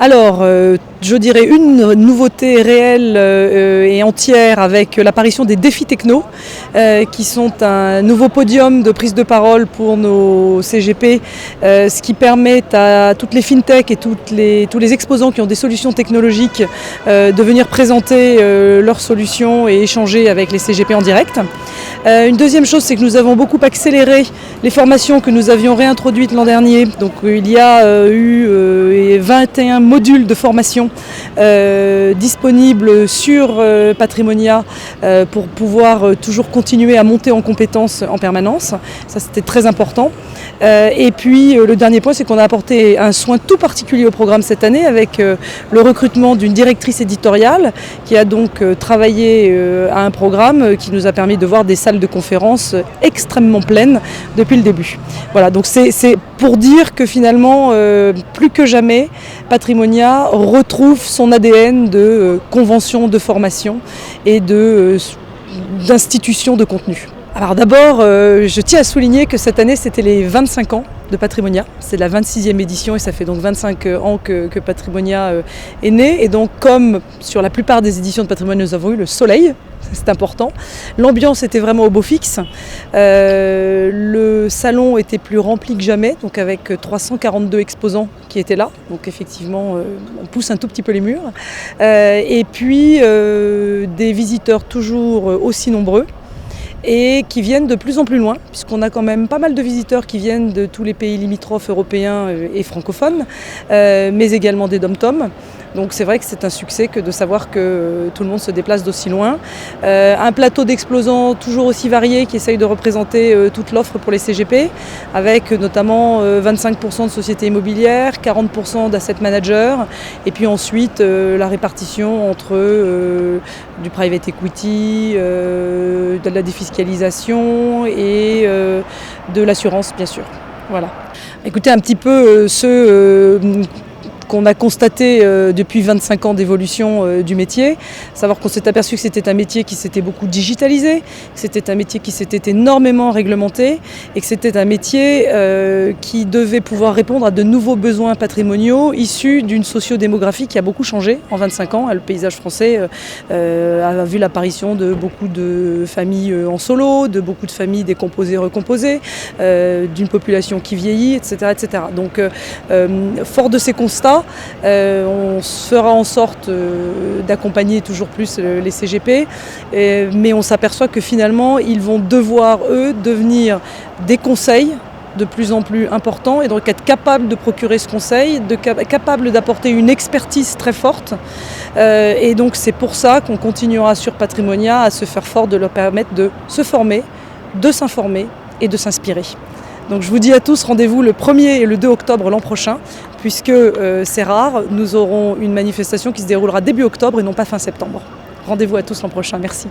Alors, je dirais une nouveauté réelle et entière avec l'apparition des défis techno, qui sont un nouveau podium de prise de parole pour nos CGP, ce qui permet à toutes les fintech et tous les exposants qui ont des solutions technologiques de venir présenter leurs solutions et échanger avec les CGP en direct. Une deuxième chose, c'est que nous avons beaucoup accéléré les formations que nous avions réintroduites l'an dernier. Donc il y a eu 21 modules de formation disponibles sur Patrimonia pour pouvoir toujours continuer à monter en compétences en permanence. Ça, c'était très important. Et puis le dernier point, c'est qu'on a apporté un soin tout particulier au programme cette année avec le recrutement d'une directrice éditoriale qui a donc travaillé à un programme qui nous a permis de voir des salles de conférences extrêmement pleines depuis le début. Voilà, donc c'est pour dire que finalement, plus que jamais, Patrimonia retrouve son ADN de convention de formation et d'institution de contenu. Alors d'abord, je tiens à souligner que cette année, c'était les 25 ans de Patrimonia. C'est la 26e édition et ça fait donc 25 ans que Patrimonia est né. Et donc, comme sur la plupart des éditions de Patrimonia, nous avons eu le soleil. C'est important. L'ambiance était vraiment au beau fixe. Le salon était plus rempli que jamais, donc avec 342 exposants qui étaient là. Donc effectivement, on pousse un tout petit peu les murs. Et puis, des visiteurs toujours aussi nombreux et qui viennent de plus en plus loin, puisqu'on a quand même pas mal de visiteurs qui viennent de tous les pays limitrophes européens et francophones, mais également des dom-toms. Donc c'est vrai que c'est un succès que de savoir que tout le monde se déplace d'aussi loin. Un plateau d'exposants toujours aussi varié qui essaye de représenter toute l'offre pour les CGP, avec notamment 25% de sociétés immobilières, 40% d'asset managers, et puis ensuite la répartition entre du private equity, de la défiscalisation et de l'assurance bien sûr. Voilà. Écoutez un petit peu ceux qu'on a constaté depuis 25 ans d'évolution du métier, savoir qu'on s'est aperçu que c'était un métier qui s'était beaucoup digitalisé, que c'était un métier qui s'était énormément réglementé et que c'était un métier qui devait pouvoir répondre à de nouveaux besoins patrimoniaux issus d'une sociodémographie qui a beaucoup changé en 25 ans. Le paysage français a vu l'apparition de beaucoup de familles en solo, de beaucoup de familles décomposées, recomposées, d'une population qui vieillit, etc. etc. Donc fort de ces constats, on fera en sorte d'accompagner toujours plus les CGP, mais on s'aperçoit que finalement, ils vont devoir, eux, devenir des conseils de plus en plus importants et donc être capables de procurer ce conseil, capables d'apporter une expertise très forte. Et donc c'est pour ça qu'on continuera sur Patrimonia à se faire fort de leur permettre de se former, de s'informer et de s'inspirer. Donc je vous dis à tous, rendez-vous le 1er et le 2 octobre l'an prochain, puisque c'est rare, nous aurons une manifestation qui se déroulera début octobre et non pas fin septembre. Rendez-vous à tous l'an prochain, merci.